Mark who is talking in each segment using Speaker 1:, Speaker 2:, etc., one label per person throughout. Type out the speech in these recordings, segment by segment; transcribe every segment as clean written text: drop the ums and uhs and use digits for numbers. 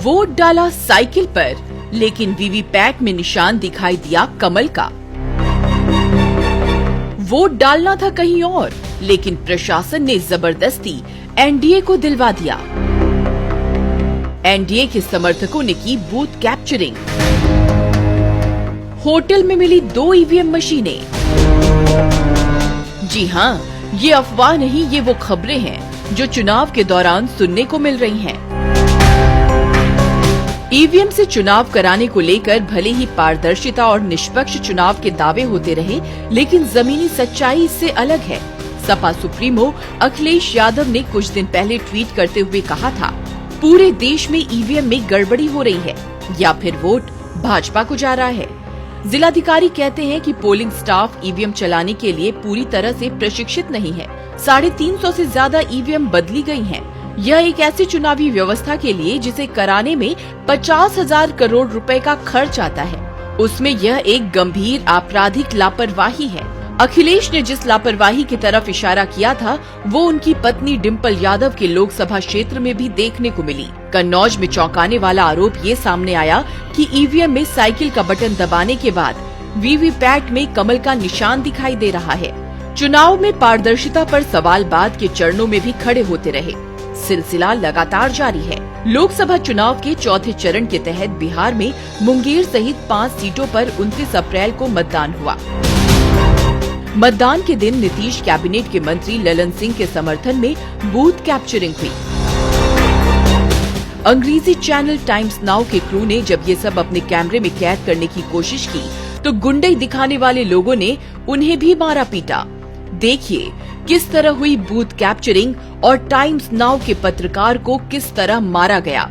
Speaker 1: Vote डाला cycle पर, लेकिन वीवीपैट में निशान दिखाई दिया कमल का। वोट डालना था कहीं और, लेकिन प्रशासन ने जबरदस्ती एनडीए को दिलवा दिया। एनडीए के समर्थकों ने की बूथ कैप्चरिंग। होटल में मिली 2 ईवीएम मशीनें। जी हाँ, ये अफवाह नहीं, ये वो खबरें हैं जो चुनाव के दौरान सुनने को मिल रही हैं। ईवीएम से चुनाव कराने को लेकर भले ही पारदर्शिता और निष्पक्ष चुनाव के दावे होते रहे, लेकिन जमीनी सच्चाई इससे अलग है। सपा सुप्रीमो अखिलेश यादव ने कुछ दिन पहले ट्वीट करते हुए कहा था, पूरे देश में ईवीएम में गड़बड़ी हो रही है या फिर वोट भाजपा को जा रहा है। जिलाधिकारी कहते हैं कि पोलिंग स्टाफ ईवीएम चलाने के लिए पूरी तरह से प्रशिक्षित नहीं है। 350 से ज्यादा ईवीएम बदली गई हैं। यह एक ऐसी चुनावी व्यवस्था के लिए जिसे कराने में 50,000 करोड़ रुपए का खर्च आता है, उसमें यह एक गंभीर आपराधिक लापरवाही है। अखिलेश ने जिस लापरवाही की तरफ इशारा किया था, वो उनकी पत्नी डिंपल यादव के लोकसभा क्षेत्र में भी देखने को मिली। कन्नौज में चौंकाने वाला आरोप ये सामने आया कि ईवीएम में साइकिल का बटन दबाने के बाद वीवीपैट में कमल का निशान दिखाई दे रहा है। चुनाव में पारदर्शिता पर सवाल बाद के चरणों में भी खड़े होते रहे। सिलसिला लगातार जारी है। लोकसभा चुनाव के चौथे चरण के तहत बिहार में मुंगेर सहित 5 सीटों पर 29 अप्रैल को मतदान हुआ। मतदान के दिन नीतीश कैबिनेट के मंत्री ललन सिंह के समर्थन में बूथ कैप्चरिंग हुई। अंग्रेजी चैनल टाइम्स नाउ के क्रू ने जब ये सब अपने कैमरे में कैद करने की कोशिश की, तो गुंडई दिखाने वाले लोगों ने उन्हें भी मारा पीटा। देखिए किस तरह हुई बूथ कैप्चरिंग और टाइम्स नाउ के पत्रकार को किस तरह मारा गया।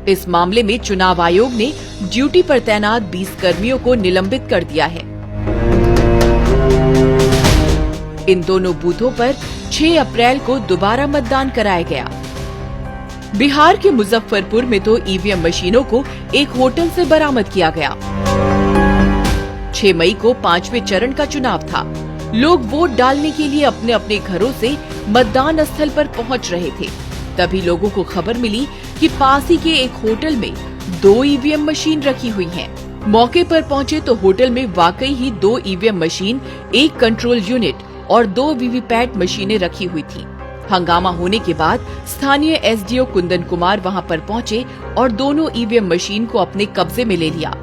Speaker 1: इस मामले में चुनाव आयोग ने ड्यूटी पर तैनात 20 कर्मियों को निलंबित कर दिया है। इन दोनों बूथों पर 6 अप्रैल को दोबारा मतदान कराया गया। बिहार के मुजफ्फरपुर में तो ईवीएम मशीनों को एक होटल से बरामद किया गया। 6 मई को 5वें चरण का चुनाव था। लोग वोट डालने के लिए अपने अपने घरों से मतदान स्थल पर पहुंच रहे थे। तभी लोगों को खबर मिली कि पास ही के एक होटल में 2 ईवीएम मशीन रखी हुई हैं। मौके पर पहुंचे तो होटल में वाकई ही 2 ईवीएम मशीन, 1 कंट्रोल यूनिट और 2 वीवीपैट मशीनें रखी हुई थी। हंगामा होने के बाद स्थानीय एसडीओ कुंदन कुमार वहां पर पहुंचे और दोनों ईवीएम मशीन को अपने कब्जे में ले लिया।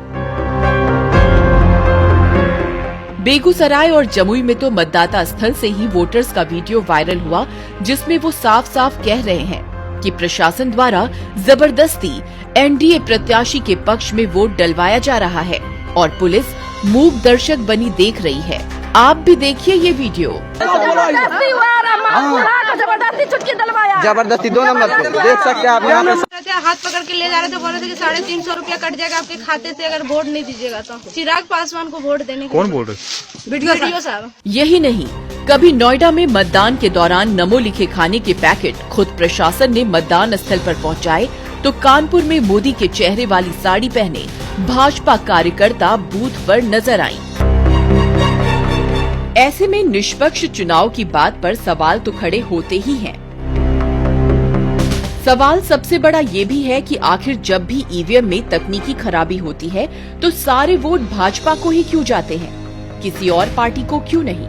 Speaker 1: बेगूसराय और जमुई में तो मतदाता स्थल से ही वोटर्स का वीडियो वायरल हुआ, जिसमें वो साफ साफ कह रहे हैं कि प्रशासन द्वारा जबरदस्ती एनडीए प्रत्याशी के पक्ष में वोट डलवाया जा रहा है और पुलिस मूक दर्शक बनी देख रही है। आप भी देखिए ये वीडियो।
Speaker 2: जबरदस्ती चुटकी डलवाया,
Speaker 3: जबरदस्ती 2 नंबर पे देख सकते हैं आप। यहाँ पे
Speaker 2: हाथ पकड़ के ले जा रहे थे, बोल रहे थे कि 350 रुपया कट जाएगा आपके खाते से अगर वोट नहीं दीजिएगा तो। चिराग पासवान को वोट देने।
Speaker 3: कौन बोल रहे?
Speaker 2: वीडियो साहब।
Speaker 1: यही नहीं, कभी नोएडा में मतदान के दौरान नमो लिखे खाने के पैकेट खुद प्रशासन ने मतदान स्थल पर पहुंचाए, तो कानपुर में मोदी के चेहरे वाली साड़ी पहने भाजपा कार्यकर्ता बूथ पर नजर आई। ऐसे में निष्पक्ष चुनाव की बात पर सवाल तो खड़े होते ही हैं। सवाल सबसे बड़ा ये भी है कि आखिर जब भी ईवीएम में तकनीकी खराबी होती है, तो सारे वोट भाजपा को ही क्यों जाते हैं, किसी और पार्टी को क्यों नहीं?